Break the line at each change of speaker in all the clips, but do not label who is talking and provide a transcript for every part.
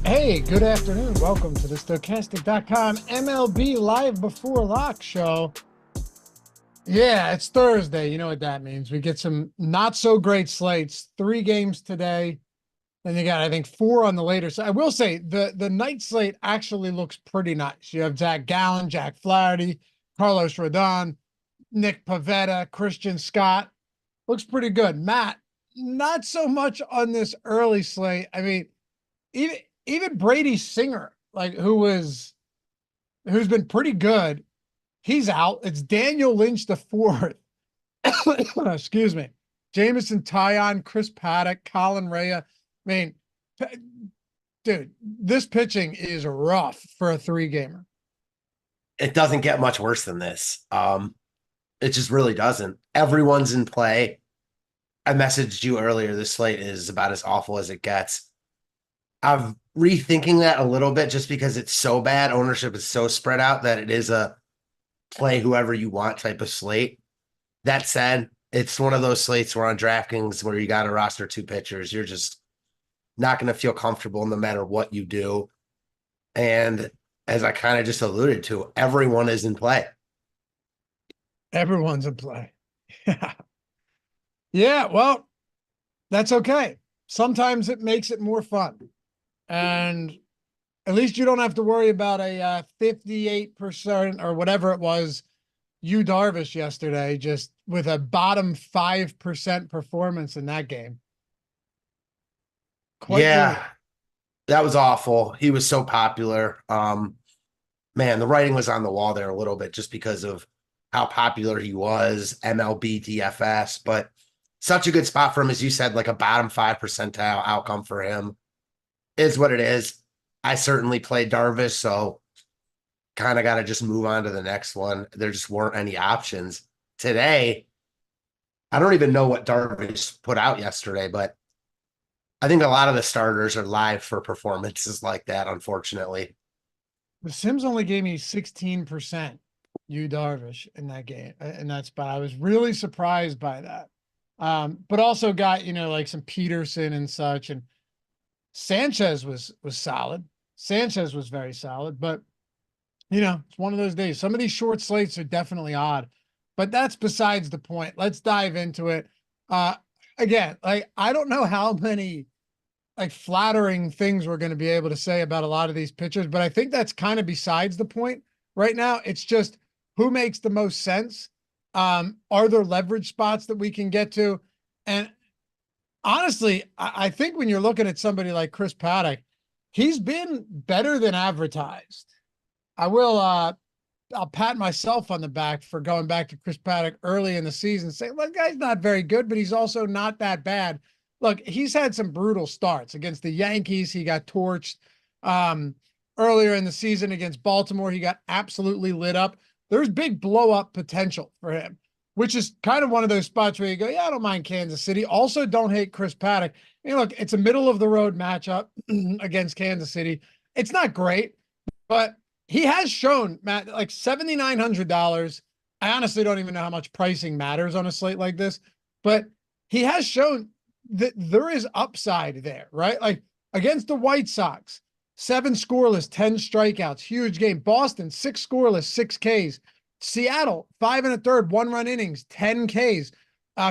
Hey, good afternoon. Welcome to the Stochastic.com MLB Live Before Lock show. Yeah, it's Thursday. You know what that means. We get some not so great slates. 3 games today. Then you got, I think, 4 on the later side. I will say the night slate actually looks pretty nice. You have Zach Gallen, Jack Flaherty, Carlos Rodon, Nick Pivetta, Christian Scott. Looks pretty good. Matt, not so much on this early slate. I mean, even Brady Singer, like who's been pretty good, he's out. It's Daniel Lynch the fourth. Excuse me. Jameson Taillon, Chris Paddock, Colin Rea. I mean, dude, this pitching is rough for a 3-gamer.
It doesn't get much worse than this. It just really doesn't. Everyone's in play. I messaged you earlier. This slate is about as awful as it gets. I'm rethinking that a little bit just because it's so bad. Ownership is so spread out that it is a play whoever you want type of slate. That said, it's one of those slates where on DraftKings where you got to roster 2 pitchers, you're just not going to feel comfortable no matter what you do. And as I kind of just alluded to, everyone is in play.
Everyone's in play. Yeah, well, that's okay. Sometimes it makes it more fun. And at least you don't have to worry about a 58% or whatever it was, Yu Darvish yesterday, just with a bottom 5% performance in that game.
Weird. That was awful. He was so popular. Man, the writing was on the wall there a little bit just because of how popular he was, MLB DFS, but such a good spot for him, as you said, like a bottom 5 percentile outcome for him. Is what it is. I certainly played Darvish, so kind of got to just move on to the next one. There just weren't any options. Today, I don't even know what Darvish put out yesterday, but I think a lot of the starters are live for performances like that, unfortunately.
The Sims only gave me 16% Yu Darvish in that game, in that spot. I was really surprised by that. But also got, like some Peterson and such, and Sanchez was solid. Sanchez was very solid, but it's one of those days. Some of these short slates are definitely odd, but that's besides the point. Let's dive into it. Again, like, I don't know how many like flattering things we're going to be able to say about a lot of these pitchers, but I think that's kind of besides the point right now. It's just who makes the most sense. Are there leverage spots that we can get to? And honestly, I think when you're looking at somebody like Chris Paddock, he's been better than advertised. I'll pat myself on the back for going back to Chris Paddock early in the season, saying, well, the guy's not very good, but he's also not that bad. Look, he's had some brutal starts against the Yankees. He got torched. Earlier in the season against Baltimore, he got absolutely lit up. There's big blow up potential for him, which is kind of one of those spots where you go, yeah, I don't mind Kansas City. Also, don't hate Chris Paddock. Look, it's a middle of the road matchup against Kansas City. It's not great, but he has shown, Matt, like $7,900. I honestly don't even know how much pricing matters on a slate like this, but he has shown that there is upside there, right? Like against the White Sox, 7 scoreless, 10 strikeouts, huge game. Boston, 6 scoreless, 6 Ks. Seattle, 5 1/3, 1-run innings, 10 Ks.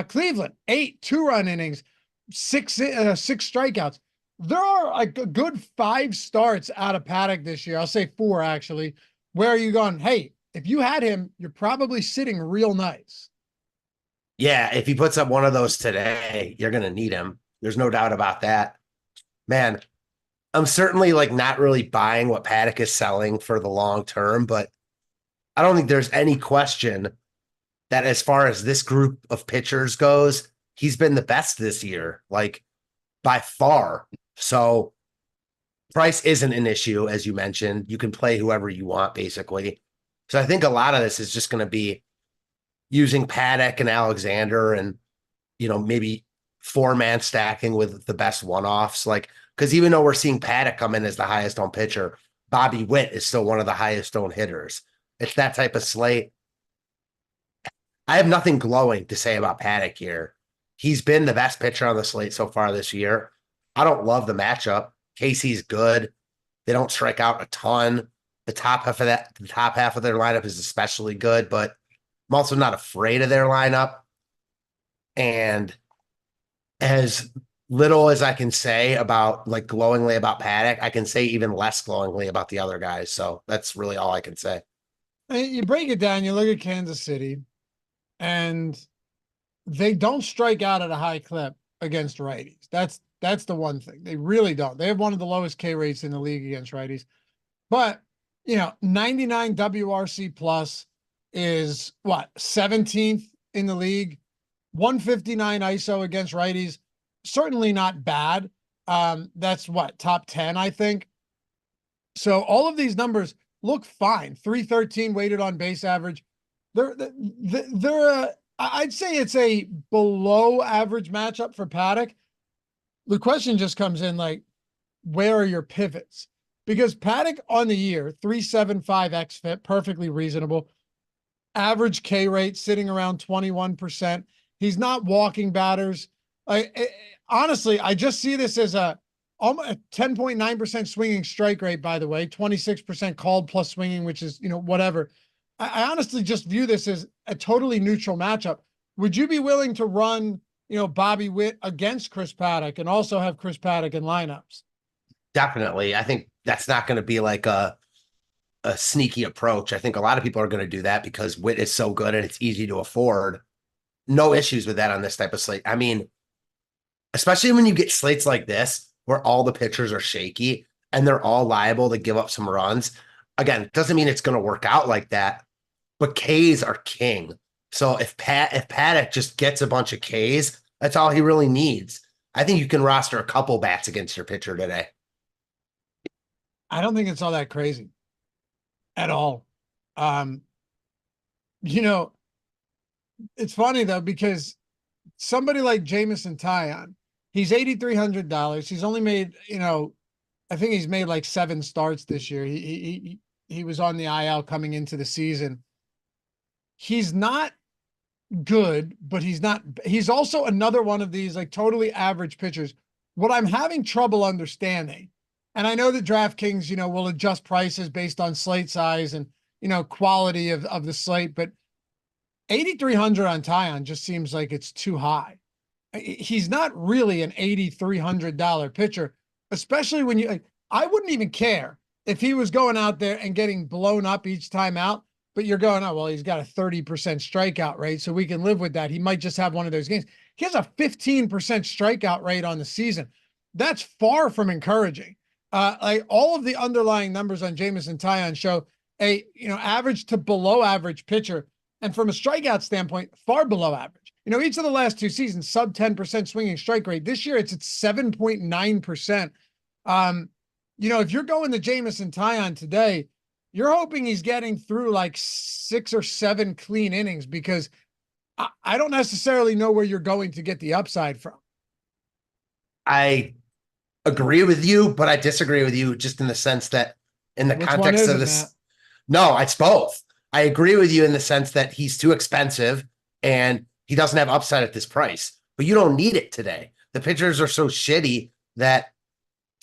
Cleveland, 8 2-run innings, 6 strikeouts. There are like a good 5 starts out of Paddock this year. I'll say 4 actually. Where are you going? Hey, if you had him, you're probably sitting real nice.
Yeah, if he puts up one of those today, you're going to need him. There's no doubt about that. Man, I'm certainly like not really buying what Paddock is selling for the long term, but I don't think there's any question that as far as this group of pitchers goes, he's been the best this year, like by far. So price isn't an issue, as you mentioned. You can play whoever you want, basically. So I think a lot of this is just going to be using Paddock and Alexander and, maybe 4-man stacking with the best one-offs. Like, because even though we're seeing Paddock come in as the highest owned pitcher, Bobby Witt is still one of the highest owned hitters. It's that type of slate. I have nothing glowing to say about Paddock here. He's been the best pitcher on the slate so far this year. I don't love the matchup. Casey's good. They don't strike out a ton. The top half of their lineup is especially good, but I'm also not afraid of their lineup. And as little as I can say about like glowingly about Paddock, I can say even less glowingly about the other guys. So that's really all I can say.
You break it down, you look at Kansas City, and they don't strike out at a high clip against righties. That's the one thing. They really don't. They have one of the lowest K rates in the league against righties. But, 99 WRC plus is what, 17th in the league, 159 ISO against righties. Certainly not bad. That's what, top 10, I think. So all of these numbers look fine. 313 weighted on base average. I'd say it's a below average matchup for Paddock. The question just comes in like, where are your pivots? Because Paddock on the year, 375 xFIP, perfectly reasonable. Average K rate sitting around 21%. He's not walking batters. Honestly, I just see this as a 10.9% swinging strike rate, by the way, 26% called plus swinging, which is, whatever. I honestly just view this as a totally neutral matchup. Would you be willing to run, Bobby Witt against Chris Paddock and also have Chris Paddock in lineups?
Definitely. I think that's not going to be like a sneaky approach. I think a lot of people are going to do that because Witt is so good and it's easy to afford. No issues with that on this type of slate. I mean, especially when you get slates like this, where all the pitchers are shaky and they're all liable to give up some runs. Again, doesn't mean it's going to work out like that, but Ks are king. So if Paddock just gets a bunch of Ks, that's all he really needs. I think you can roster a couple bats against your pitcher today.
I don't think it's all that crazy at all. It's funny though, because somebody like Jamison Tyon, he's $8,300. He's only made, I think he's made like 7 starts this year. He was on the IL coming into the season. He's not good, but he's also another one of these like totally average pitchers. What I'm having trouble understanding, and I know that DraftKings, will adjust prices based on slate size and, quality of the slate, but 8,300 on Tyon just seems like it's too high. He's not really an $8,300 pitcher, especially when I wouldn't even care if he was going out there and getting blown up each time out, but you're going, oh, well, he's got a 30% strikeout rate, so we can live with that. He might just have one of those games. He has a 15% strikeout rate on the season. That's far from encouraging. Like all of the underlying numbers on Jamison Tyon show a, average to below average pitcher. And from a strikeout standpoint, far below average. Each of the last 2 seasons, sub 10% swinging strike rate. This year, it's at 7.9%. If you're going to Jamison Tyon today, you're hoping he's getting through like 6 or 7 clean innings, because I don't necessarily know where you're going to get the upside from.
I agree with you, but I disagree with you just in the sense that in the context of this.
Matt?
No, it's both. I agree with you in the sense that he's too expensive and he doesn't have upside at this price, but you don't need it today. The pitchers are so shitty that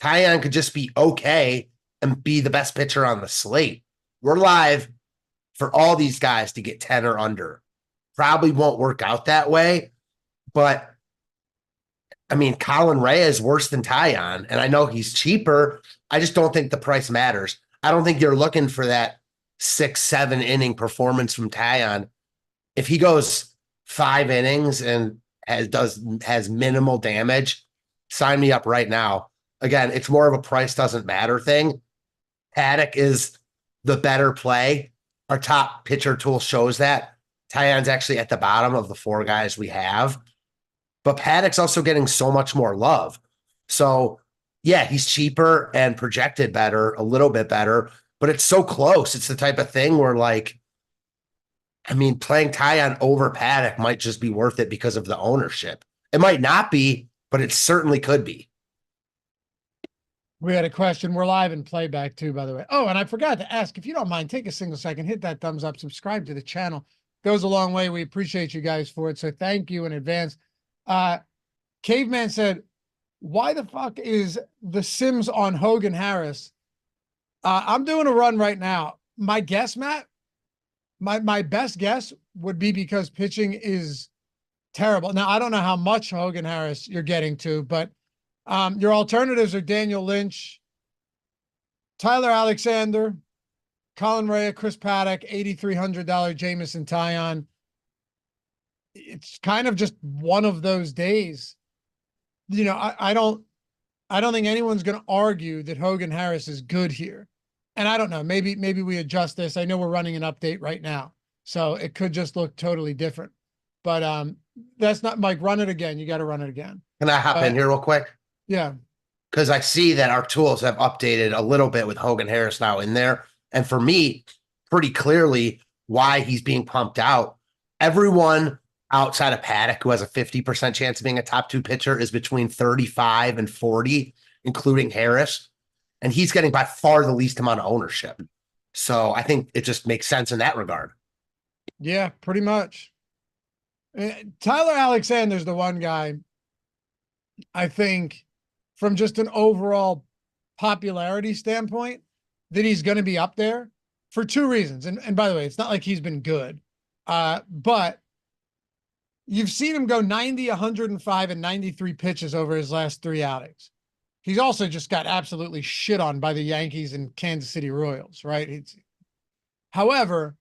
Tyon could just be okay and be the best pitcher on the slate. We're live for all these guys to get 10 or under. Probably won't work out that way, but I mean, Colin Rea is worse than Tyon, and I know he's cheaper. I just don't think the price matters. I don't think you're looking for that 6-7 inning performance from Tyon. If he goes 5 innings and has minimal damage, sign me up right now. Again, it's more of a price doesn't matter thing. Paddock is the better play. Our top pitcher tool shows that. Tyon's actually at the bottom of the 4 guys we have, but Paddock's also getting so much more love. So yeah, he's cheaper and projected better, a little bit better, but it's so close. It's the type of thing where playing Tyon over Paddock might just be worth it because of the ownership. It might not be, but it certainly could be.
We had a question. We're live in playback too, by the way. Oh, and I forgot to ask, if you don't mind, take a single second, hit that thumbs up, subscribe to the channel. Goes a long way. We appreciate you guys for it. So thank you in advance. Caveman said, why the fuck is the Sims on Hogan Harris I'm doing a run right now. My guess, Matt, my best guess would be because pitching is terrible. Now, I don't know how much Hogan Harris you're getting to, but your alternatives are Daniel Lynch, Tyler Alexander, Colin Rea, Chris Paddock, $8,300 Jamison Tyon. It's kind of just one of those days. You know, I don't think anyone's going to argue that Hogan Harris is good here. And I don't know, maybe we adjust this. I know we're running an update right now, so it could just look totally different. But that's not Mike. Run it again. You got to run it again.
Can I hop in here real quick?
Yeah.
Because I see that our tools have updated a little bit with Hogan Harris now in there. And for me, pretty clearly why he's being pumped out. Everyone outside of Paddock who has a 50% chance of being a top 2 pitcher is between 35 and 40, including Harris. And he's getting by far the least amount of ownership. So I think it just makes sense in that regard.
Yeah, pretty much. Tyler Alexander's the one guy I think from just an overall popularity standpoint that he's going to be up there for 2 reasons. And by the way, it's not like he's been good. But you've seen him go 90, 105, and 93 pitches over his last 3 outings. He's also just got absolutely shit on by the Yankees and Kansas City Royals, right? However,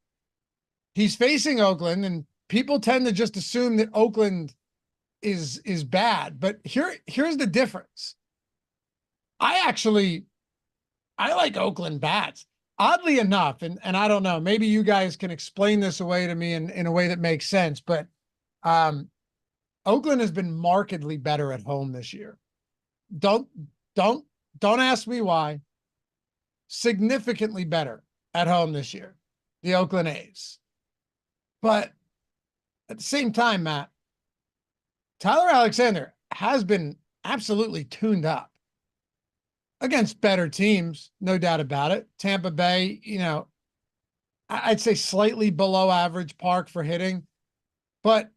he's facing Oakland, and people tend to just assume that Oakland is bad. But here's the difference. I like Oakland bats. Oddly enough, and I don't know, maybe you guys can explain this away to me in a way that makes sense, but Oakland has been markedly better at home this year. Don't ask me why. Significantly better at home this year, the Oakland A's. But at the same time, Matt, Tyler Alexander has been absolutely tuned up against better teams, no doubt about it. Tampa Bay, you know, I'd say slightly below average park for hitting, but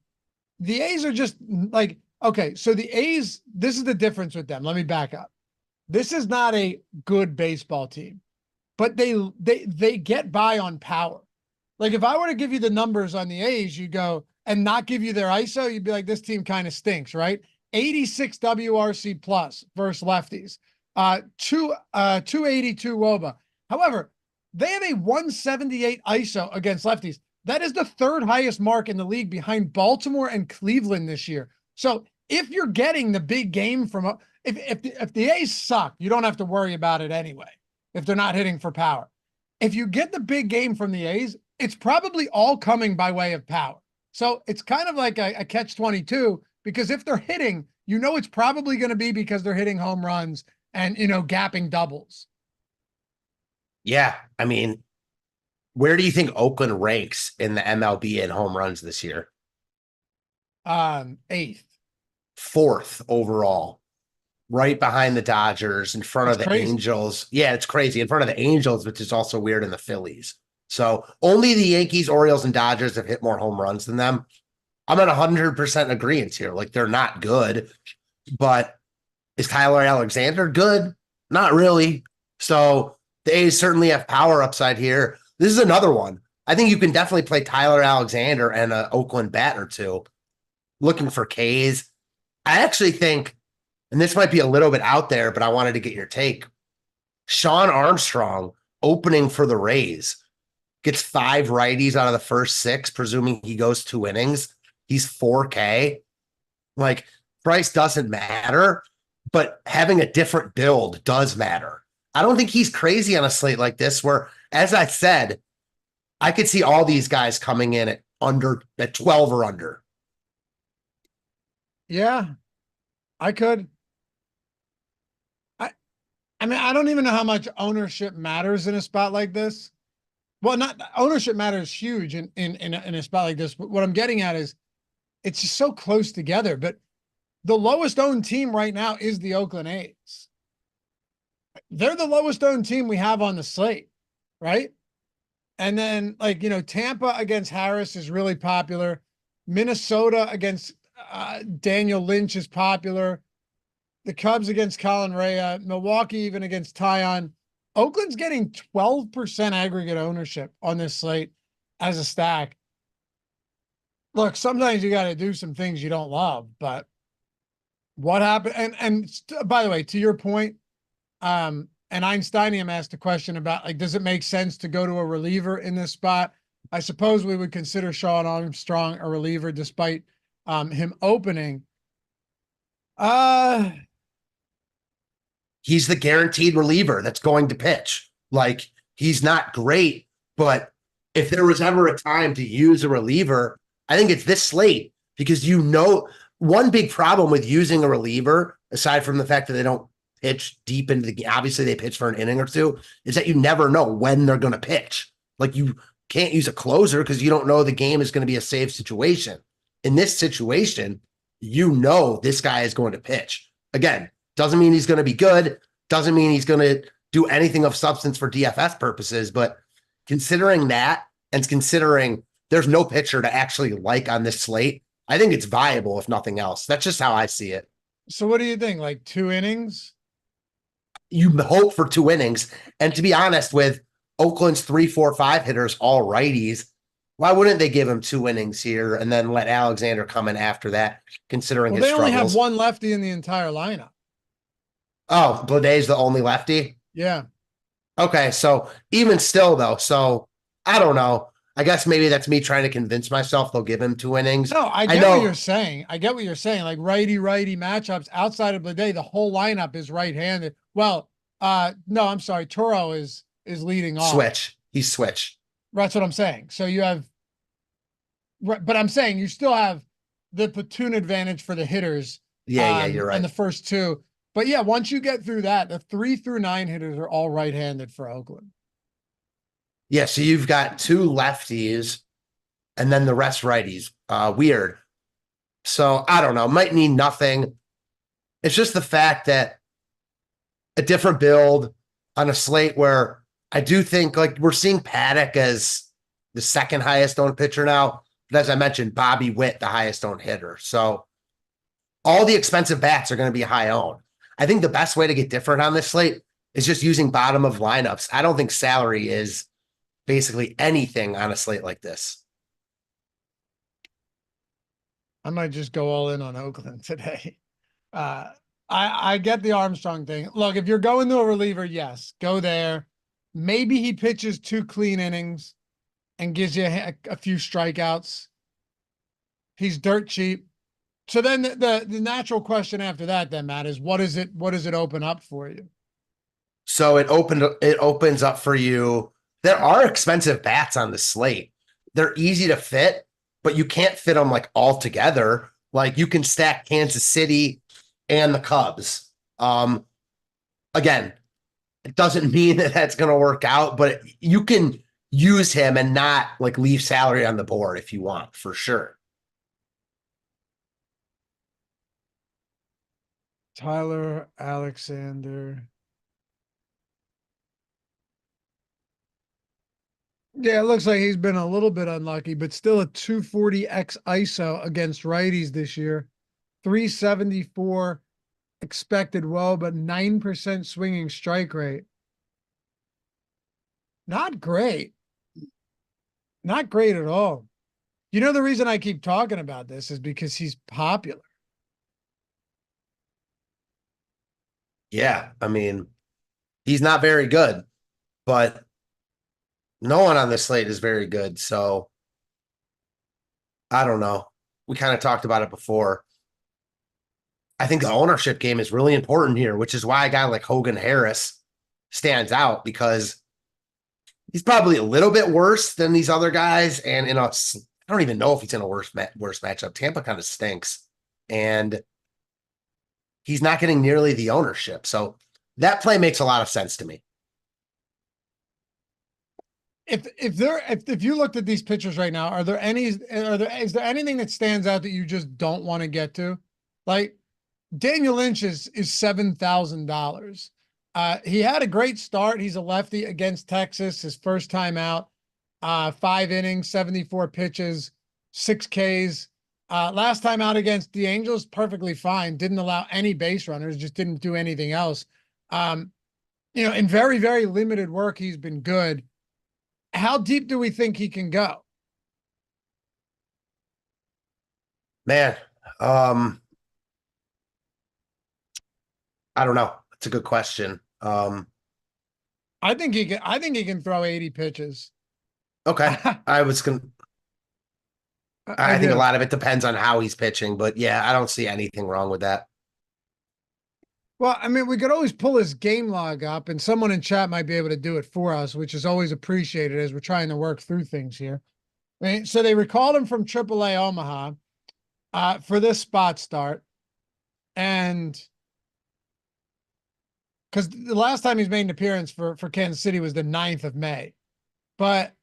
the A's are just like, okay, so the A's, this is the difference with them. Let me back up. This is not a good baseball team, but they get by on power. Like if I were to give you the numbers on the A's, you go and not give you their ISO, you'd be like, this team kind of stinks, right? 86 WRC plus versus lefties, 282 WOBA. However, they have a 178 ISO against lefties. That is the 3rd highest mark in the league behind Baltimore and Cleveland this year. So if you're getting the big game from if the A's suck, you don't have to worry about it anyway, if they're not hitting for power. If you get the big game from the A's, it's probably all coming by way of power. So it's kind of like a catch-22, because if they're hitting, you know it's probably going to be because they're hitting home runs and, you know, gapping doubles.
Yeah. I mean, where do you think Oakland ranks in the MLB in home runs this year?
8th.
4th overall. Right behind the Dodgers, in front of the Angels. Yeah, it's crazy. In front of the Angels, which is also weird, in the Phillies. So only the Yankees, Orioles, and Dodgers have hit more home runs than them. I'm at 100% agreement here. Like, they're not good, but is Tyler Alexander good? Not really. So the A's certainly have power upside here. This is another one. I think you can definitely play Tyler Alexander and an Oakland bat or 2. Looking for K's. I actually think, and this might be a little bit out there, but I wanted to get your take. Sean Armstrong opening for the Rays gets 5 righties out of the first 6, presuming he goes 2 innings. He's 4K. Like, price doesn't matter, but having a different build does matter. I don't think he's crazy on a slate like this where, as I said, I could see all these guys coming in at 12 or under.
Yeah, I could. I mean, I don't even know how much ownership matters in a spot like this. Well, not ownership matters huge in a spot like this. But what I'm getting at is it's just so close together. But the lowest owned team right now is the Oakland A's. They're the lowest owned team we have on the slate, right? And then, like, you know, Tampa against Harris is really popular. Minnesota against Daniel Lynch is popular. The Cubs against Colin Rea, Milwaukee even against Tyon. Oakland's getting 12% aggregate ownership on this slate as a stack. Look, sometimes you got to do some things you don't love, but what happened? By the way, to your point, and Einsteinium asked a question about, like, does it make sense to go to a reliever in this spot? I suppose we would consider Sean Armstrong a reliever despite him opening.
He's the guaranteed reliever that's going to pitch. Like, he's not great, but if there was ever a time to use a reliever, I think it's this slate, because one big problem with using a reliever, aside from the fact that they don't pitch deep into the game, obviously they pitch for an inning or two, is that you never know when they're going to pitch. Like, you can't use a closer because you don't know the game is going to be a safe situation. In this situation, this guy is going to pitch. Again, doesn't mean he's going to be good. Doesn't mean he's going to do anything of substance for DFS purposes. But considering that, and considering there's no pitcher to actually like on this slate, I think it's viable, if nothing else. That's just how I see it.
So what do you think? Like 2 innings?
You hope for 2 innings. And to be honest, with Oakland's 3, 4, 5 hitters, all righties, why wouldn't they give him 2 innings here and then let Alexander come in after that, considering his
they only
struggles?
have one lefty in the entire lineup.
Oh, Bleday's the only lefty?
Yeah.
Okay, so even still, though, so I don't know. I guess maybe that's me trying to convince myself they'll give him 2 innings.
No, I get what you're saying. I get what you're saying. Like righty-righty matchups outside of Bleday, the whole lineup is right-handed. Well, no, I'm sorry. Toro is leading off.
He's switch.
That's what I'm saying. So you have, but I'm saying you still have the platoon advantage for the hitters.
Yeah, you're right.
And the first 2. But yeah, once you get through that, the 3 through 9 hitters are all right-handed for Oakland.
Yeah, so you've got 2 lefties and then the rest righties. Weird. So I don't know. Might mean nothing. It's just the fact that a different build on a slate where I do think, like, we're seeing Paddock as the 2nd highest owned pitcher now. But as I mentioned, Bobby Witt, the highest owned hitter. So all the expensive bats are going to be high owned. I think the best way to get different on this slate is just using bottom of lineups. I don't think salary is basically anything on a slate like this.
I might just go all in on Oakland today. I get the Armstrong thing. Look, if you're going to a reliever, yes, go there. Maybe he pitches 2 clean innings and gives you a few strikeouts. He's dirt cheap. So then the natural question after that, then, Matt, is what does it open up for you?
So it opens up for you. There are expensive bats on the slate. They're easy to fit, but you can't fit them like all together. Like, you can stack Kansas City and the Cubs. Again, it doesn't mean that that's going to work out, but you can use him and not like leave salary on the board if you want, for sure.
Tyler Alexander. Yeah, it looks like he's been a little bit unlucky, but still a 240x ISO against righties this year. 374 expected woe, but 9% swinging strike rate. Not great. Not great at all. You know, the reason I keep talking about this is because he's popular.
Yeah, I mean, he's not very good, but no one on this slate is very good. So I don't know. We kind of talked about it before. I think the ownership game is really important here, which is why a guy like Hogan Harris stands out, because he's probably a little bit worse than these other guys. And I don't even know if he's in a worse matchup. Tampa kind of stinks, and he's not getting nearly the ownership. So that play makes a lot of sense to me.
If you looked at these pitchers right now, is there anything that stands out that you just don't want to get to? Like, Daniel Lynch is $7,000. He had a great start. He's a lefty against Texas, his first time out. 5 innings, 74 pitches, 6 Ks. Last time out against the Angels, perfectly fine. Didn't allow any base runners, just didn't do anything else. You know, in very, very limited work, he's been good. How deep do we think he can go?
Man, I don't know. It's a good question.
I think he can. I think he can throw 80 pitches.
Okay.
I
I was gonna I think a
do.
lot of it depends on how he's pitching, but yeah, I don't see anything wrong with that.
Well, I mean, we could always pull his game log up, and someone in chat might be able to do it for us, which is always appreciated as we're trying to work through things here. I mean, so they recalled him from AAA Omaha for this spot start, and because the last time he's made an appearance for Kansas City was the 9th of May. But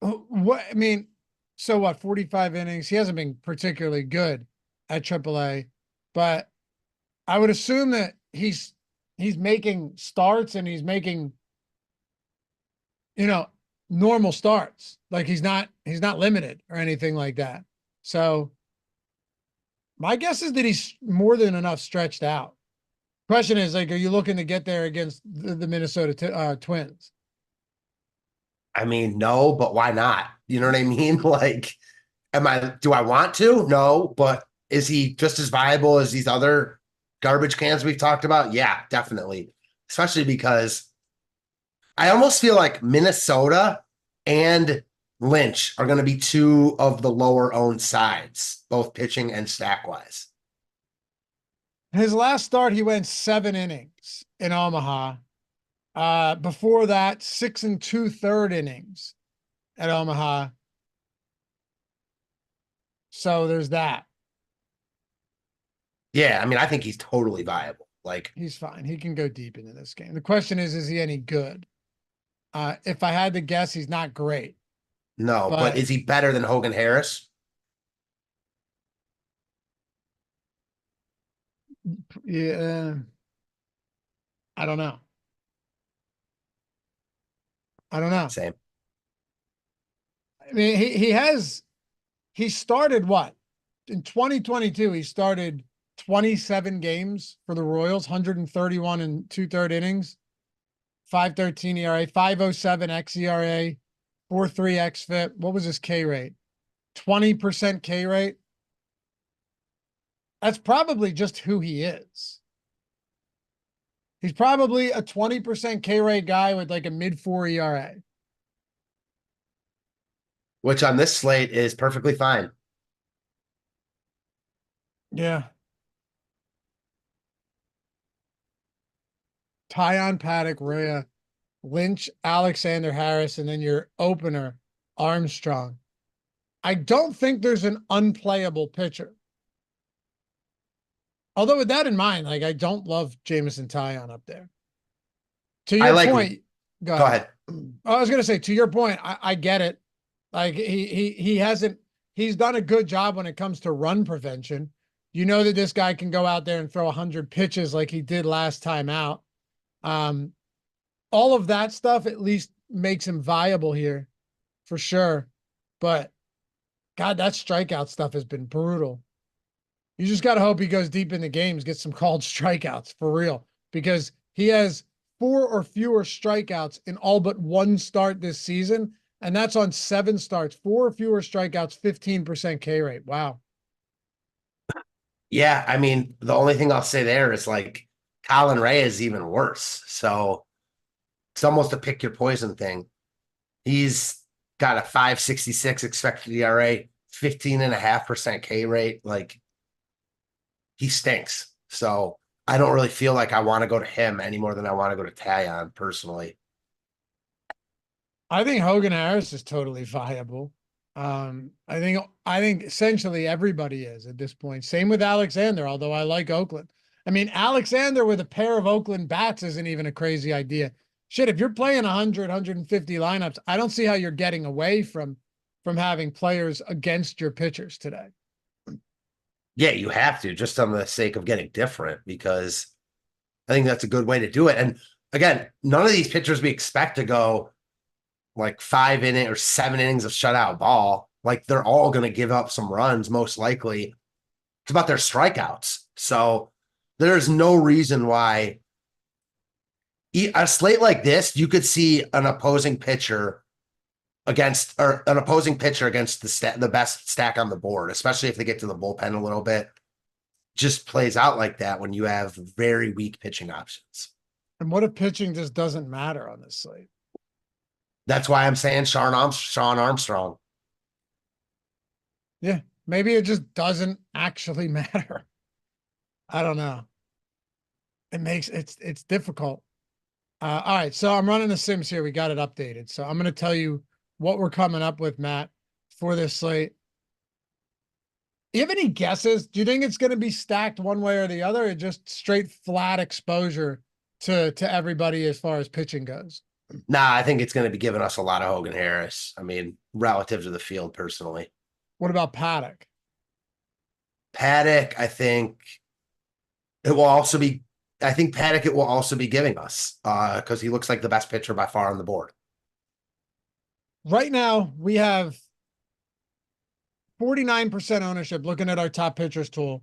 what I mean, so what, 45 innings? He hasn't been particularly good at AAA, but I would assume that he's making starts and he's making, you know, normal starts. Like he's not limited or anything like that. So my guess is that he's more than enough stretched out. Question is, like, are you looking to get there against the Minnesota Twins?
I mean, no, but why not? You know what I mean? Like, do I want to? No, but is he just as viable as these other garbage cans we've talked about? Yeah, definitely. Especially because I almost feel like Minnesota and Lynch are going to be two of the lower owned sides, both pitching and stack wise.
His last start, he went 7 innings in Omaha. Before that, 6 2/3 innings at Omaha. So there's that.
Yeah, I mean, I think he's totally viable. Like,
He's fine. He can go deep into this game. The question is he any good? If I had to guess, he's not great.
no, but
But
is he better than Hogan Harris?
yeah, I don't know. I don't know.
Same.
I mean, he started what? In 2022, he started 27 games for the Royals, 131 and 2/3 innings, 5.13 ERA, 5.07 xERA, 4.3 xFIP. What was his K rate? 20% K rate. That's probably just who he is. He's probably a 20% K rate guy with like a mid-4 ERA.
Which on this slate is perfectly fine.
Yeah. Tyon, Paddock, Rhea, Lynch, Alexander Harris, and then your opener, Armstrong. I don't think there's an unplayable pitcher. Although with that in mind, like I don't love Jamison Tyon up there. To
I
your
like,
point, go
go
ahead.
ahead.
I was gonna say, to your point, I get it. Like he's done a good job when it comes to run prevention. You know that this guy can go out there and throw 100 pitches like he did last time out. Um, all of that stuff at least makes him viable here for sure. But God, that strikeout stuff has been brutal. You just got to hope he goes deep in the games, gets some called strikeouts for real, because he has 4 or fewer strikeouts in all but 1 start this season. And that's on 7 starts, 4 or fewer strikeouts, 15% K rate. Wow.
Yeah, I mean, the only thing I'll say there is like Colin Ray is even worse. So it's almost a pick your poison thing. He's got a 5.66 expected ERA, 15.5% K rate. Like he stinks. So I don't really feel like I want to go to him any more than I want to go to Tyon personally.
I think Hogan Harris is totally viable. I think essentially everybody is at this point. Same with Alexander, although I like Oakland. I mean, Alexander with a pair of Oakland bats isn't even a crazy idea. Shit, if you're playing 100, 150 lineups, I don't see how you're getting away from having players against your pitchers today.
Yeah, you have to just on the sake of getting different because I think that's a good way to do it. And again, none of these pitchers we expect to go like 5 inning or 7 innings of shutout ball. Like they're all going to give up some runs, most likely. It's about their strikeouts. So there's no reason why A slate like this, you could see an opposing pitcher against the best stack on the board, especially if they get to the bullpen a little bit. Just plays out like that when you have very weak pitching options.
And what if pitching just doesn't matter on this slate?
That's why I'm saying Sean Armstrong.
Yeah, maybe it just doesn't actually matter. I don't know. It's difficult. All right, so I'm running the Sims here. We got it updated. So I'm going to tell you what we're coming up with, Matt, for this slate. You have any guesses? Do you think it's going to be stacked one way or the other, or just straight flat exposure to everybody as far as pitching goes?
Nah, I think it's going to be giving us a lot of Hogan Harris. I mean, relative to the field, personally.
What about Paddock?
Paddock, I think it will also be. I think Paddock it will also be giving us because he looks like the best pitcher by far on the board.
Right now, we have 49% ownership looking at our top pitchers tool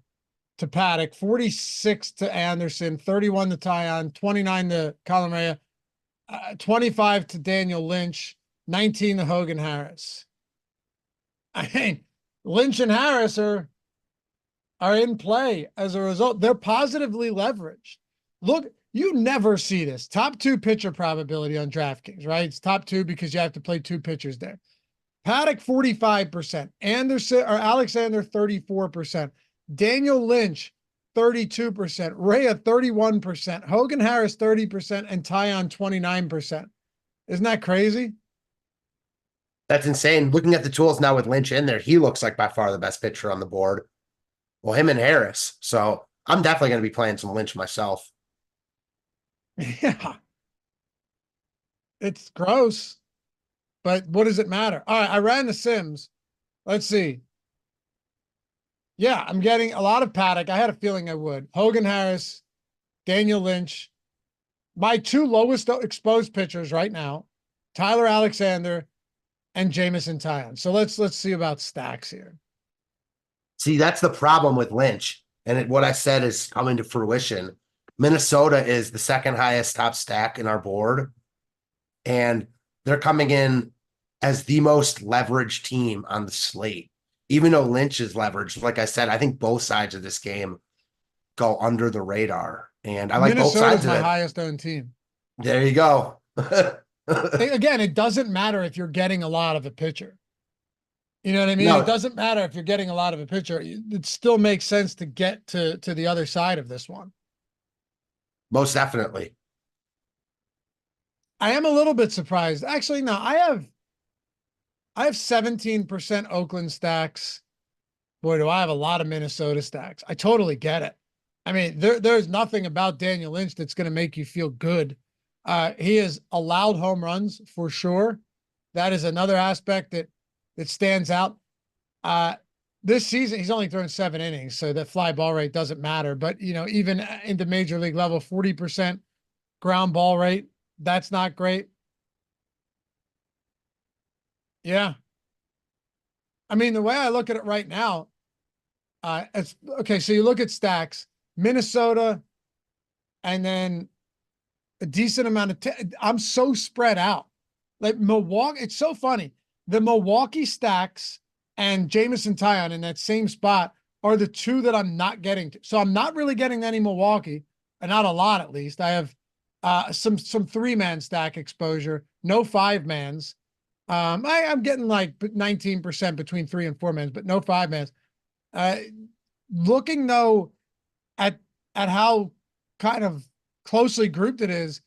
to Paddock, 46 to Anderson, 31 to Tyon, 29 to Colin Rea, 25 to Daniel Lynch, 19 to Hogan Harris. I mean, Lynch and Harris are in play as a result. They're positively leveraged. Look, you never see this. Top 2 pitcher probability on DraftKings, right? It's top 2 because you have to play 2 pitchers there. Paddock, 45%. Anderson or Alexander, 34%. Daniel Lynch, 32%. Rea, 31%. Hogan Harris, 30%. And Tyon, 29%. Isn't that crazy?
That's insane. Looking at the tools now with Lynch in there, he looks like by far the best pitcher on the board. Well, him and Harris. So I'm definitely going to be playing some Lynch myself.
Yeah. It's gross. But what does it matter? All right, I ran the Sims. Let's see. Yeah, I'm getting a lot of Paddock. I had a feeling I would. Hogan Harris, Daniel Lynch. My 2 lowest exposed pitchers right now, Tyler Alexander and Jamison Tyon. So let's see about stacks here.
See, that's the problem with Lynch. And what I said is coming to fruition. Minnesota is the second highest top stack in our board. And they're coming in as the most leveraged team on the slate. Even though Lynch is leveraged, like I said, I think both sides of this game go under the radar. And I like both sides of it.
My highest owned team.
There you go.
Again, it doesn't matter if you're getting a lot of a pitcher. You know what I mean?
No.
It doesn't matter if you're getting a lot of a pitcher. It still makes sense to get to the other side of this one.
Most definitely.
I am a little bit surprised. Actually, no, I have 17% Oakland stacks. Boy, do I have a lot of Minnesota stacks. I totally get it. I mean, there's nothing about Daniel Lynch that's going to make you feel good. He has allowed home runs for sure. That is another aspect that stands out. This season, he's only thrown 7 innings, so that fly ball rate doesn't matter. But, you know, even into major league level, 40% ground ball rate, that's not great. Yeah. I mean, the way I look at it right now, it's okay. So you look at stacks, Minnesota, and then a decent amount of, I'm so spread out. Like Milwaukee, it's so funny. The Milwaukee stacks and Jamison Tyon in that same spot are the 2 that I'm not getting to. So I'm not really getting any Milwaukee, and not a lot at least. I have some 3-man stack exposure, no 5-mans. I'm getting like 19% between 3 and 4-mans, but no 5-mans. Looking though at how kind of closely grouped it is,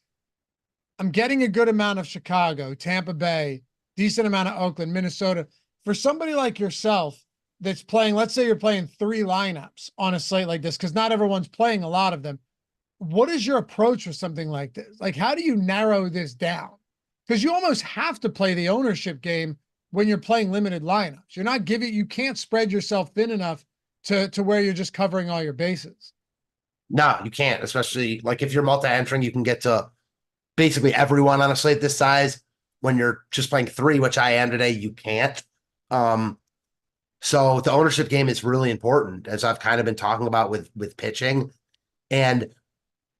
I'm getting a good amount of Chicago, Tampa Bay, decent amount of Oakland, Minnesota. For somebody like yourself that's playing, let's say you're playing 3 lineups on a slate like this, because not everyone's playing a lot of them. What is your approach with something like this? Like, how do you narrow this down? Because you almost have to play the ownership game when you're playing limited lineups. You can't spread yourself thin enough to where you're just covering all your bases.
No, you can't, especially like if you're multi-entering, you can get to basically everyone on a slate this size. When you're just playing 3, which I am today, you can't. So the ownership game is really important, as I've kind of been talking about with pitching. And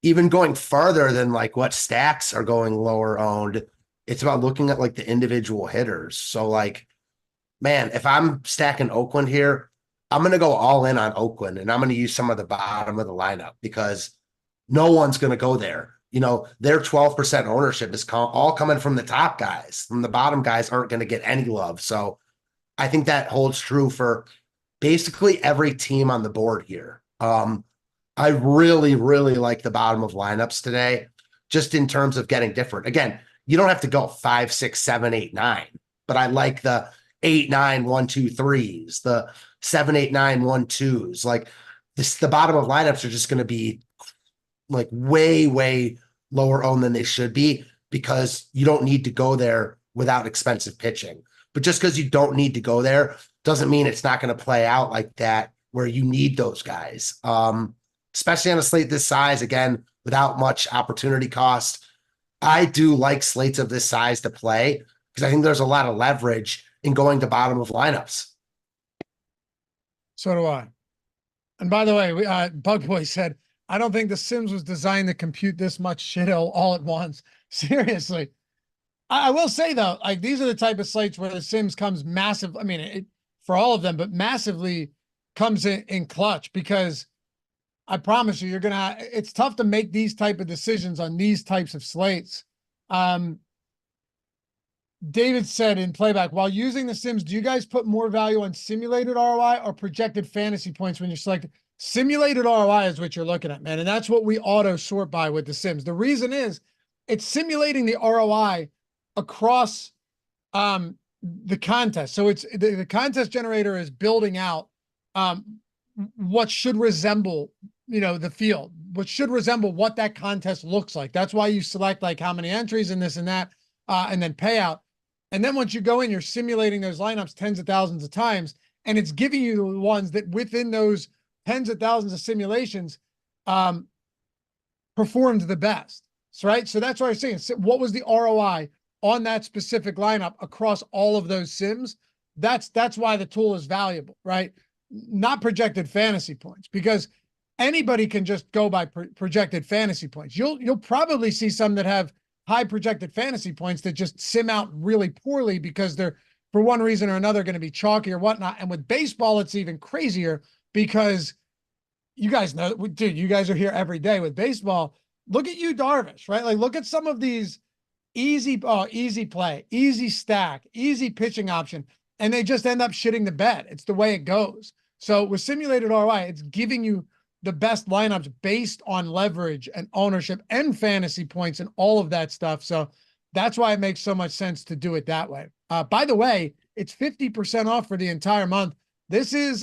even going farther than like what stacks are going lower owned, it's about looking at like the individual hitters. So like, man, if I'm stacking Oakland here, I'm going to go all in on Oakland and I'm going to use some of the bottom of the lineup because no one's going to go there. You know, their 12% ownership is all coming from the top guys. From the bottom guys aren't going to get any love. So I think that holds true for basically every team on the board here. I really, really like the bottom of lineups today, just in terms of getting different. Again, you don't have to go 5, 6, 7, 8, 9, but I like the 8, 9, 1, 2, 3s, the 7, 8, 9, 1, 2s. Like this, the bottom of lineups are just going to be like way, way lower owned than they should be because you don't need to go there without expensive pitching. But just because you don't need to go there doesn't mean it's not going to play out like that where you need those guys. Especially on a slate this size, again, without much opportunity cost. I do like slates of this size to play because I think there's a lot of leverage in going to bottom of lineups.
So do I. And by the way, Bug Boy said, I don't think the Sims was designed to compute this much shit all at once. Seriously. I will say though, like these are the type of slates where the Sims comes massive. I mean, for all of them, but massively comes in clutch because I promise you, it's tough to make these type of decisions on these types of slates. David said in playback, while using the Sims, do you guys put more value on simulated ROI or projected fantasy points when you're selecting? Simulated ROI is what you're looking at, man. And that's what we auto sort by with the Sims. The reason is it's simulating the ROI across the contest. So it's the contest generator is building out what should resemble, the field, what should resemble what that contest looks like. That's why you select like how many entries and this and that, and then payout. And then once you go in, you're simulating those lineups tens of thousands of times, and it's giving you the ones that within those tens of thousands of simulations performed the best. So, right. So that's what I'm saying. So what was the ROI on that specific lineup across all of those Sims? That's why the tool is valuable, right? Not projected fantasy points, because anybody can just go by projected fantasy points. You'll probably see some that have high projected fantasy points that just sim out really poorly because they're, for one reason or another, going to be chalky or whatnot. And with baseball, it's even crazier because you guys know, dude, you guys are here every day with baseball. Look at you, Darvish, right? Like, look at some of these easy play, easy stack, easy pitching option, and they just end up shitting the bed. It's the way it goes. So with simulated ROI, it's giving you the best lineups based on leverage and ownership and fantasy points and all of that stuff. So that's why it makes so much sense to do it that way. By the way, it's 50% off for the entire month. This is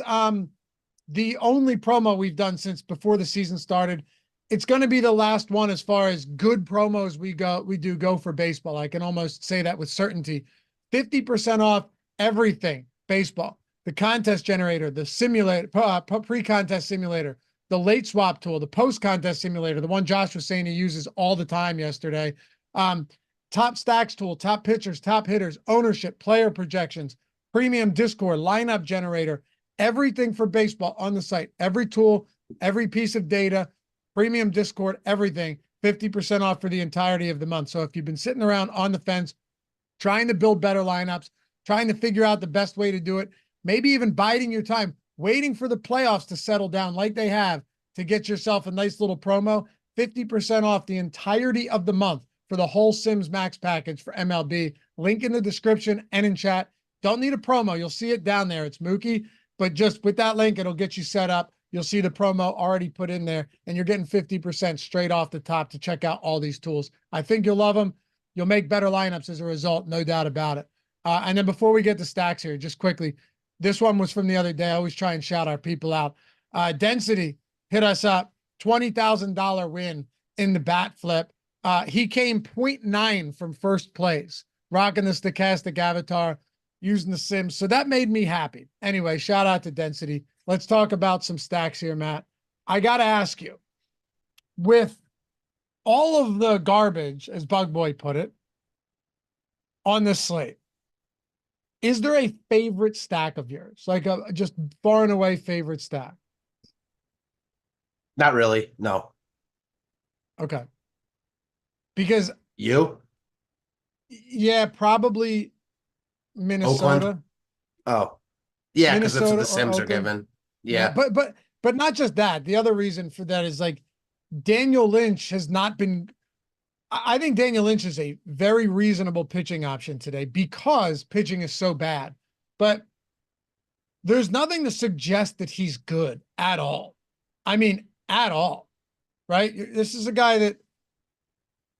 the only promo we've done since before the season started. It's going to be the last one as far as good promos we do go for baseball. I can almost say that with certainty. 50% off everything baseball. The contest generator, the simulator, pre-contest simulator, the late swap tool, the post-contest simulator, the one Josh was saying he uses all the time yesterday, top stacks tool, top pitchers, top hitters, ownership, player projections, premium Discord, lineup generator, everything for baseball on the site, every tool, every piece of data, premium Discord, everything, 50% off for the entirety of the month. So if you've been sitting around on the fence, trying to build better lineups, trying to figure out the best way to do it, maybe even biding your time, waiting for the playoffs to settle down like they have to get yourself a nice little promo, 50% off the entirety of the month for the whole Sims Max package for MLB. Link in the description and in chat. Don't need a promo. You'll see it down there. It's Mookie, but just with that link, it'll get you set up. You'll see the promo already put in there, and you're getting 50% straight off the top to check out all these tools. I think you'll love them. You'll make better lineups as a result, no doubt about it. And then before we get to stacks here, just quickly, this one was from the other day. I always try and shout our people out. Density hit us up, $20,000 win in the bat flip. He came 0.9 from first place, rocking the stochastic avatar, using the Sims. So that made me happy. Anyway, shout out to Density. Let's talk about some stacks here, Matt. I got to ask you, with all of the garbage, as Bug Boy put it, on this slate, is there a favorite stack of yours? Like a just far and away favorite stack?
Not really. No.
Okay. Because
You?
yeah, probably
Oakland?
Minnesota,
Oh, yeah, because that's what
Minnesota
the
or
Sims are
Oakland.
given.
Yeah,
Yeah.
but not just that. The other reason for that is like Daniel Lynch has not been. I think Daniel Lynch is a very reasonable pitching option today because pitching is so bad. But there's nothing to suggest that he's good at all. I mean, at all, right? This is a guy that,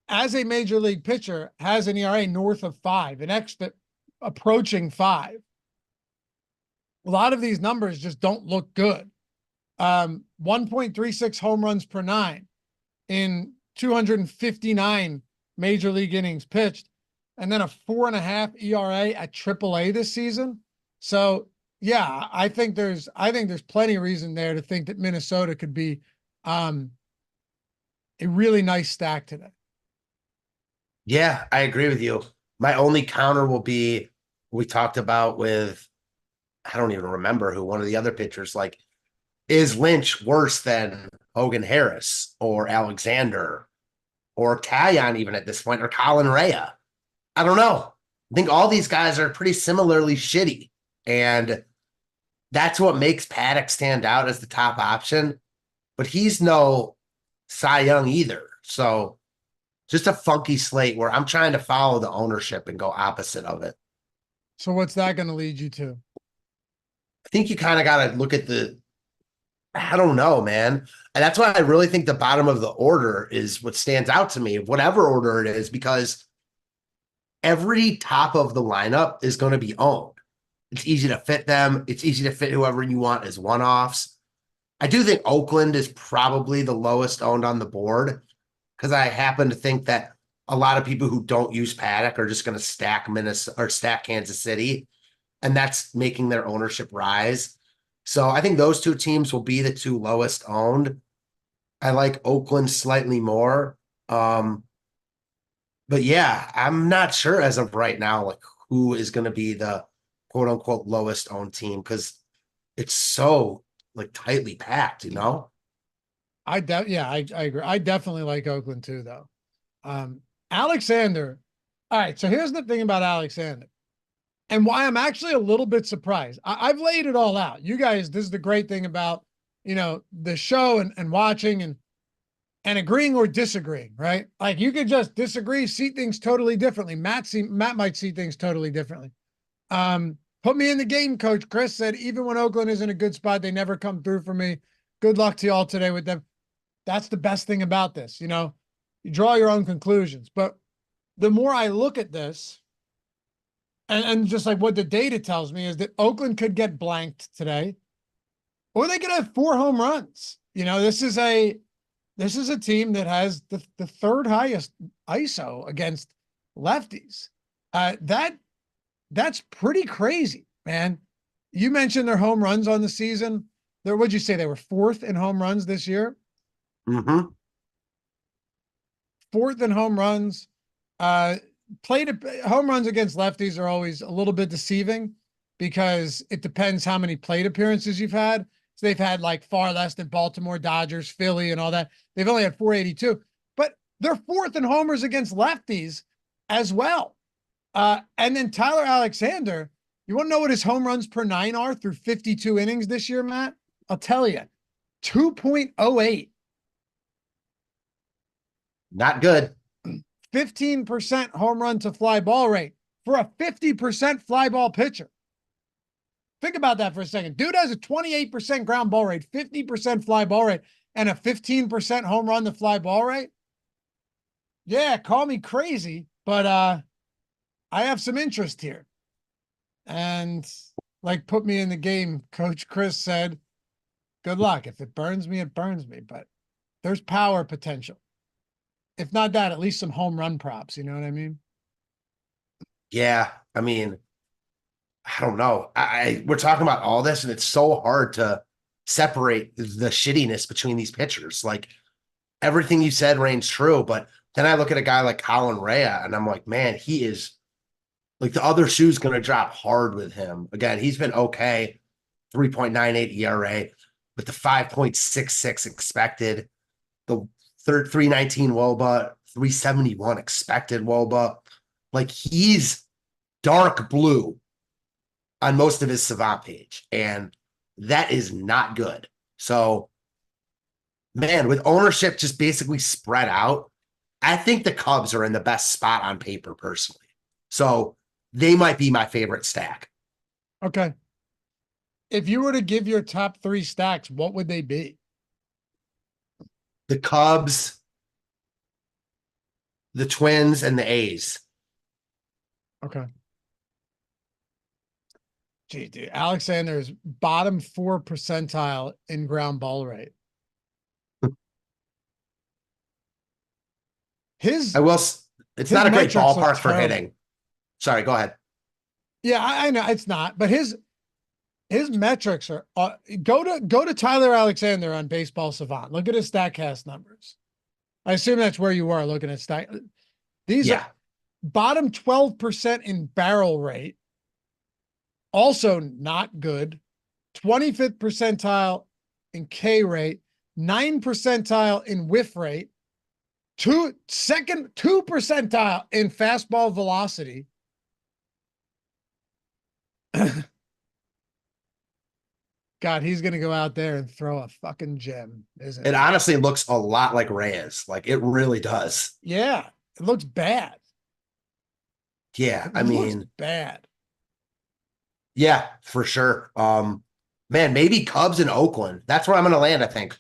as a major league pitcher, has an ERA north of 5, an xFIP approaching 5. A lot of these numbers just don't look good. 1.36 home runs per 9 in 259 major league innings pitched, and then a 4.5 ERA at AAA this season. So yeah, I think there's plenty of reason there to think that Minnesota could be a really nice stack today.
Yeah, I agree with you. My only counter will be we talked about with, I don't even remember who, one of the other pitchers, like, is Lynch worse than Hogan Harris or Alexander or Taillon even at this point, or Colin Rea? I don't know. I think all these guys are pretty similarly shitty. And that's what makes Paddock stand out as the top option. But he's no Cy Young either. So just a funky slate where I'm trying to follow the ownership and go opposite of it.
So what's that going to lead you to?
I think you kind of got to look at I don't know, man. And that's why I really think the bottom of the order is what stands out to me, whatever order it is, because every top of the lineup is going to be owned. It's easy to fit them. It's easy to fit whoever you want as one-offs. I do think Oakland is probably the lowest owned on the board because I happen to think that a lot of people who don't use Paddock are just going to stack Minnesota or stack Kansas City, and that's making their ownership rise. So I think those two teams will be the two lowest owned. I like Oakland slightly more. But yeah, I'm not sure as of right now, like who is going to be the quote unquote lowest owned team because it's so like tightly packed, you know?
I agree. I definitely like Oakland too, though. Alexander. All right. So here's the thing about Alexander and why I'm actually a little bit surprised. I've laid it all out. You guys, this is the great thing about, the show and watching and agreeing or disagreeing, right? Like you could just disagree, see things totally differently. Matt might see things totally differently. Put me in the game, Coach Chris said, even when Oakland is in a good spot, they never come through for me. Good luck to y'all today with them. That's the best thing about this. You draw your own conclusions. But the more I look at this, and just like what the data tells me is that Oakland could get blanked today, or they could have 4 home runs. This is a team that has the third highest ISO against lefties. That's pretty crazy, man. You mentioned their home runs on the season. What'd you say? They were 4th in home runs this year.
Mm-hmm.
4th in home runs. Home runs against lefties are always a little bit deceiving because it depends how many plate appearances you've had. So they've had like far less than Baltimore, Dodgers, Philly, and all that. They've only had 482, but they're 4th in homers against lefties as well. And then Tyler Alexander, you want to know what his home runs per 9 are through 52 innings this year, Matt? I'll tell you, 2.08.
Not good.
15% home run to fly ball rate for a 50% fly ball pitcher. Think about that for a second. Dude has a 28% ground ball rate, 50% fly ball rate, and a 15% home run to fly ball rate. Yeah, call me crazy, but I have some interest here. And like put me in the game, Coach Chris said, good luck. If it burns me, it burns me. But there's power potential. If not that, at least some home run props. You know what I mean?
Yeah. I mean, I don't know. We're talking about all this, and it's so hard to separate the shittiness between these pitchers. Like everything you said reigns true, but then I look at a guy like Colin Rea, and I'm like, man, he is like the other shoe's going to drop hard with him. Again, he's been okay, 3.98 ERA, with the 5.66 expected, the 319 WOBA, 371 expected WOBA. Like he's dark blue on most of his Savant page, and that is not good. So, man, with ownership just basically spread out, I think the Cubs are in the best spot on paper personally. So they might be my favorite stack.
Okay. If you were to give your top 3 stacks, what would they be?
The Cubs, the Twins, and the A's.
Okay. Gee, dude, Alexander's bottom 4 percentile in ground ball rate. His
It's not a great
metrics look
ballpark for
terrible.
hitting. Sorry, go ahead.
Yeah, I know it's not, but his metrics are go to Tyler Alexander on Baseball Savant. Look at his StatCast numbers. I assume that's where you are looking at stat. These are bottom 12% in barrel rate. Also not good. 25th percentile in K rate, 9 percentile in whiff rate, 2 percentile in fastball velocity. God, he's gonna go out there and throw a fucking gem, isn't it?
It honestly looks a lot like Reyes. Like it really does.
Yeah, it looks bad.
Yeah, I
It looks
mean,
bad.
yeah, for sure. Man, maybe Cubs in Oakland. That's where I'm gonna land, I think.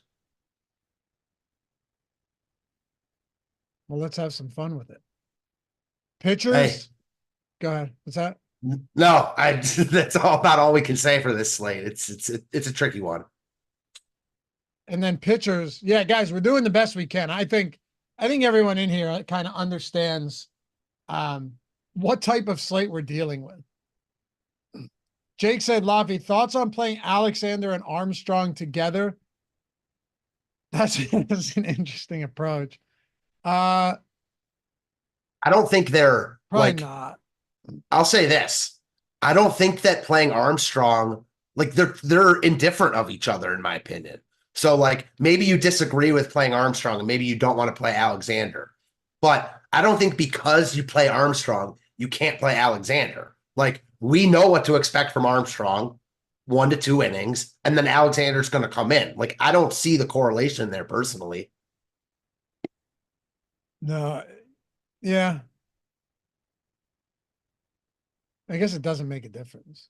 Well, let's have some fun with it. Pitchers,
Hey.
Go ahead. What's that?
No, that's about all we can say for this slate. It's a tricky one.
And then pitchers, yeah, guys, we're doing the best we can. I think everyone in here kind of understands what type of slate we're dealing with. Jake said, Laffy, thoughts on playing Alexander and Armstrong together? That's an interesting approach.
I don't think they're
Probably
like,
not.
I'll say this. I don't think that playing Armstrong, like they're indifferent of each other, in my opinion. So like maybe you disagree with playing Armstrong and maybe you don't want to play Alexander. But I don't think because you play Armstrong, you can't play Alexander. Like we know what to expect from Armstrong, 1 to 2 innings, and then Alexander's going to come in. Like I don't see the correlation there personally.
No. Yeah. I guess it doesn't make a difference.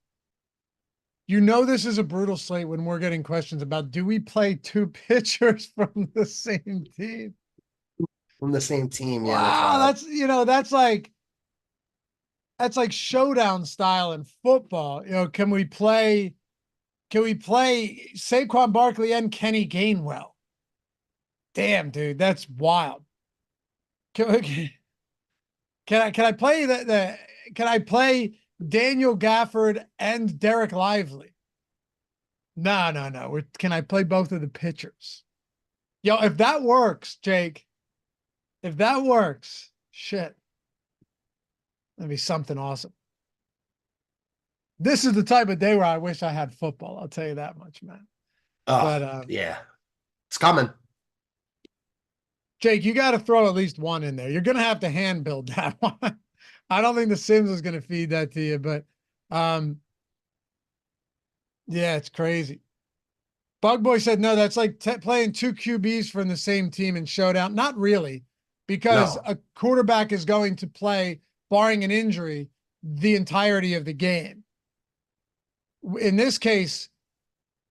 You know, this is a brutal slate when we're getting questions about, do we play 2 pitchers from the same team?
From the same team. Yeah.
Wow. That's like showdown style in football. Can we play Saquon Barkley and Kenny Gainwell? Damn, dude, that's wild. Can I play can I play Daniel Gafford and Derek Lively? No. Can I play both of the pitchers? Yo, if that works, Jake, shit, that'd be something awesome. This is the type of day where I wish I had football. I'll tell you that much, man.
Oh,
But
yeah, it's coming.
Jake, you got to throw at least one in there. You're going to have to hand build that one. I don't think the Sims is going to feed that to you, but yeah, it's crazy. Bug Boy said, no, that's like playing 2 QBs from the same team in showdown. Not really, because a quarterback is going to play, barring an injury, the entirety of the game. In this case,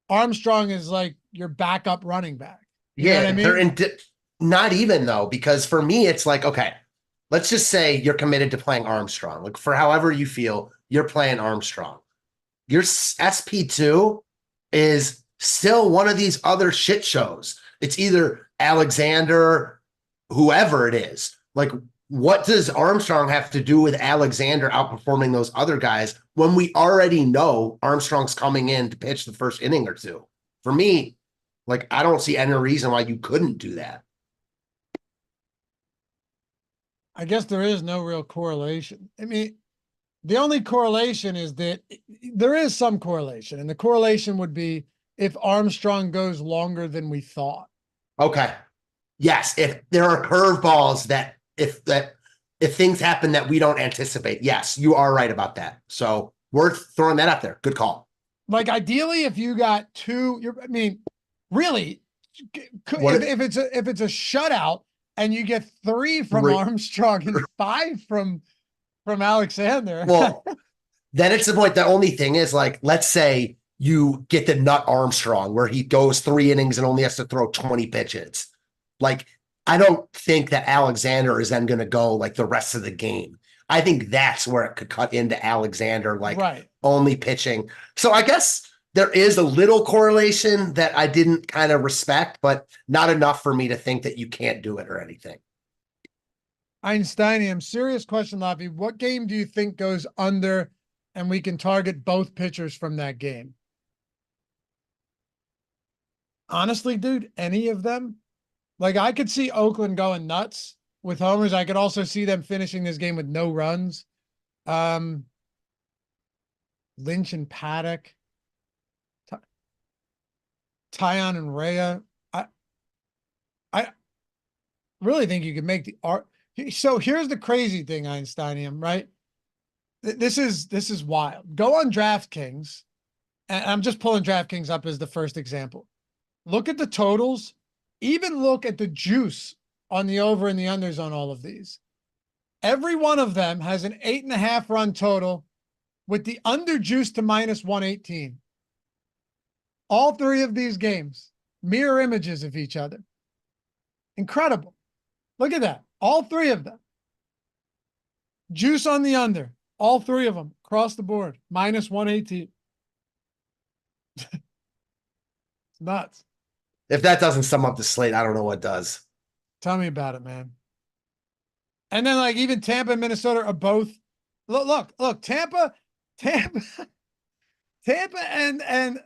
Armstrong is like your backup running back. You know what I mean?
They're not even though, because for me, it's like, okay, let's just say you're committed to playing Armstrong. Like for however you feel, you're playing Armstrong. Your SP2 is still one of these other shit shows. It's either Alexander, whoever it is. Like, what does Armstrong have to do with Alexander outperforming those other guys when we already know Armstrong's coming in to pitch the first inning or 2? For me, like, I don't see any reason why you couldn't do that.
I guess there is no real correlation. I mean, the only correlation is that there is some correlation, and the correlation would be if Armstrong goes longer than we thought.
Okay. Yes, if there are curveballs if things happen that we don't anticipate, yes, you are right about that. So worth throwing that out there. Good call.
Like ideally, if you got two, I mean, really,
What
if it's a shutout and you get three from
three?
Armstrong and five from Alexander.
Well, then it's the point. The only thing is, like, let's say you get the nut Armstrong where he goes 3 innings and only has to throw 20 pitches. Like, I don't think that Alexander is then going to go like the rest of the game. I think that's where it could cut into Alexander, like
Right.
only pitching. So I guess there is a little correlation that I didn't kind of respect, but not enough for me to think that you can't do it or anything.
Einsteinium, serious question, Laffy. What game do you think goes under and we can target both pitchers from that game? Honestly, dude, any of them? Like I could see Oakland going nuts with homers. I could also see them finishing this game with no runs. Lynch and Paddock, Tyon and Rhea. I really think you could make the art. So here's the crazy thing, Einsteinium, right? This is wild. Go on DraftKings, and I'm just pulling DraftKings up as the first example. Look at the totals. Even look at the juice on the over and the unders on all of these. Every one of them has an 8.5 run total with the under juice to -118. All three of these games, mirror images of each other. Incredible. Look at that. All three of them. Juice on the under. All three of them across the board. -118. It's nuts.
If that doesn't sum up the slate, I don't know what does.
Tell me about it, man. And then like even Tampa and Minnesota are both look, Tampa and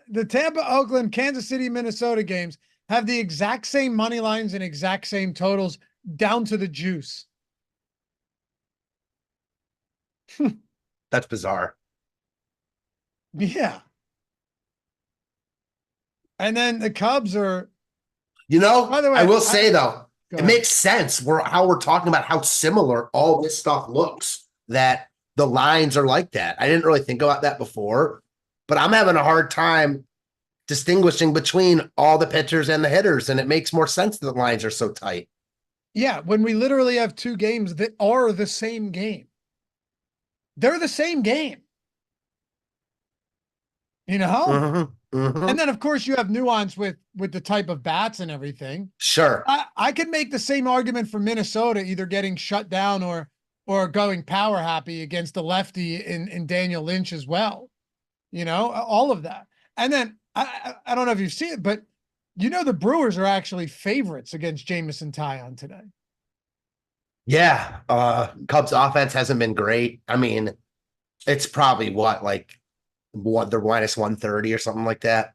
the Tampa, Oakland, Kansas City, Minnesota games have the exact same money lines and exact same totals down to the juice.
That's bizarre.
Yeah. And then the Cubs are,
By the way, I will say though, it
ahead.
makes sense how we're talking about how similar all this stuff looks, that the lines are like that. I didn't really think about that before, but I'm having a hard time distinguishing between all the pitchers and the hitters, and it makes more sense that the lines are so tight.
Yeah, when we literally have two games that are the same game. They're the same game. You know?
Mm-hmm, mm-hmm.
And then of course you have nuance with the type of bats and everything.
Sure.
I could make the same argument for Minnesota either getting shut down or going power happy against the lefty in Daniel Lynch as well. You know, all of that. And then I don't know if you see it, but you know the Brewers are actually favorites against Jameson Taillon today.
Yeah. Cubs offense hasn't been great. I mean, it's probably they're -130 or something like that.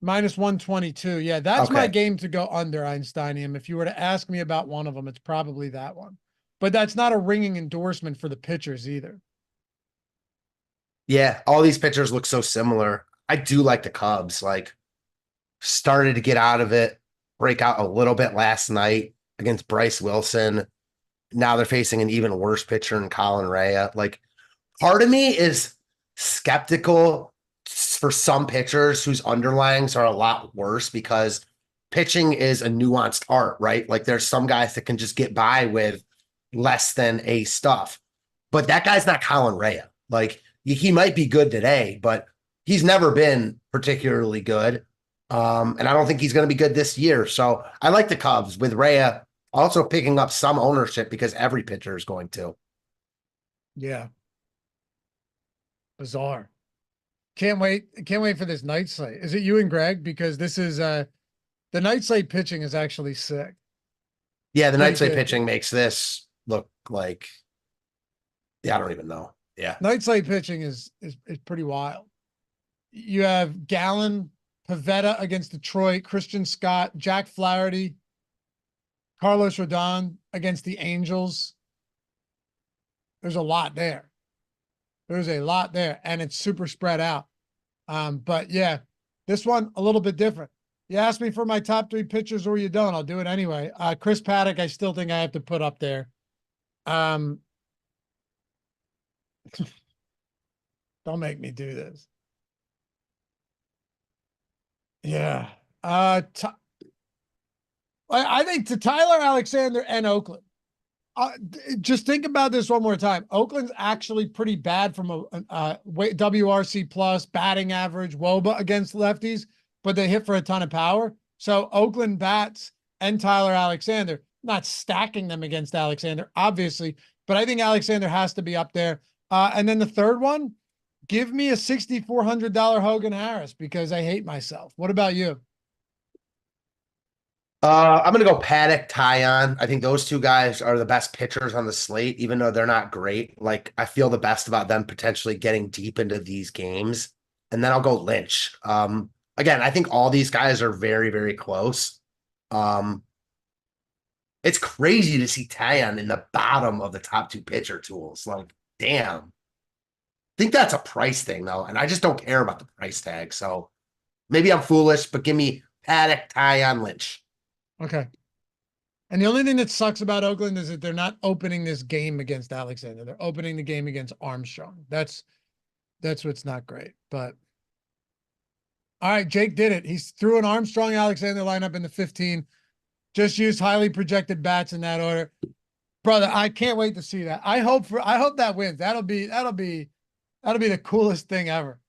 -122. Yeah, that's my
Okay.
game to go under, Einsteinium. If you were to ask me about one of them, it's probably that one. But that's not a ringing endorsement for the pitchers either.
Yeah, all these pitchers look so similar. I do like the Cubs. Like, started to get out of it, break out a little bit last night against Bryce Wilson. Now they're facing an even worse pitcher in Colin Rea. Like, part of me is skeptical for some pitchers whose underlyings are a lot worse, because pitching is a nuanced art, right? Like, there's some guys that can just get by with less than A stuff, but that guy's not Colin Rea. Like, he might be good today, but he's never been particularly good. And I don't think he's going to be good this year. So I like the Cubs with Rea also picking up some ownership because every pitcher is going to.
Yeah. Bizarre. Can't wait for this night slate. Is it you and Greg? Because this is the night slate pitching is actually sick.
Yeah, the
Pretty
night slate
good.
pitching makes this look like, yeah, I don't even know. Yeah.
Night slate pitching is pretty wild. You have Gallen, Pivetta against Detroit, Christian Scott, Jack Flaherty, Carlos Rodon against the Angels. There's a lot there. There's a lot there, and it's super spread out. But yeah, this one a little bit different. You ask me for my top 3 pitchers or you don't, I'll do it anyway. Chris Paddock, I still think I have to put up there. Don't make me do this. Yeah. I think to Tyler Alexander and Oakland. Just think about this one more time. Oakland's actually pretty bad from a WRC plus batting average, WOBA against lefties, but they hit for a ton of power. So Oakland bats and Tyler Alexander, not stacking them against Alexander, obviously, but I think Alexander has to be up there. And then the third one, give me a $6,400 Hogan Harris because I hate myself. What about you?
I'm going to go Paddock, Tyon. I think those two guys are the best pitchers on the slate, even though they're not great. Like, I feel the best about them potentially getting deep into these games. And then I'll go Lynch. Again, I think all these guys are very, very close. It's crazy to see Tyon in the bottom of the top 2 pitcher tools. Like, damn. I think that's a price thing, though. And I just don't care about the price tag. So maybe I'm foolish, but give me Paddock, Tyon, Lynch.
Okay. And the only thing that sucks about Oakland is that they're not opening this game against Alexander. They're opening the game against Armstrong. That's what's not great. But all right, Jake did it. He threw an Armstrong Alexander lineup in the 15. Just used highly projected bats in that order. Brother, I can't wait to see that. I hope that wins. That'll be the coolest thing ever.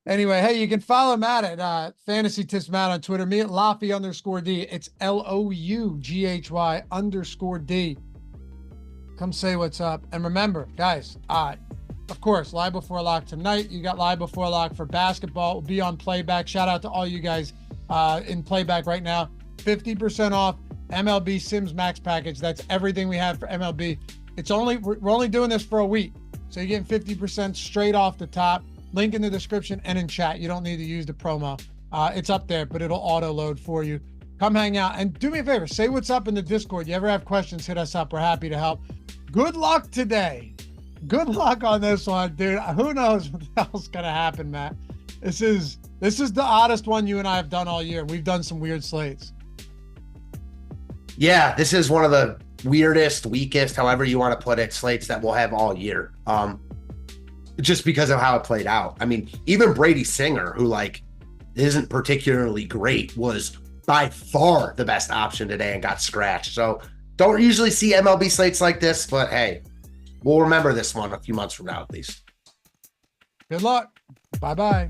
Anyway, hey, you can follow Matt at Fantasy Tips Matt on Twitter. Me at Loughy_D. It's LOUGHY_D. Come say what's up. And remember, guys, of course, Live Before Lock tonight. You got Live Before Lock for basketball. We'll be on playback. Shout out to all you guys in playback right now. 50% off MLB Sims Max package. That's everything we have for MLB. We're only doing this for a week. So you're getting 50% straight off the top. Link in the description and in chat. You don't need to use the promo. It's up there, but it'll auto load for you. Come hang out and do me a favor. Say what's up in the Discord. You ever have questions, hit us up. We're happy to help. Good luck today. Good luck on this one, dude. Who knows what the hell's going to happen, Matt? This is the oddest one you and I have done all year. We've done some weird slates.
Yeah, this is one of the weirdest, weakest, however you want to put it, slates that we'll have all year. Just because of how it played out. I mean, even Brady Singer, who like isn't particularly great, was by far the best option today and got scratched. So don't usually see MLB slates like this, but hey, we'll remember this one a few months from now at least.
Good luck. Bye-bye.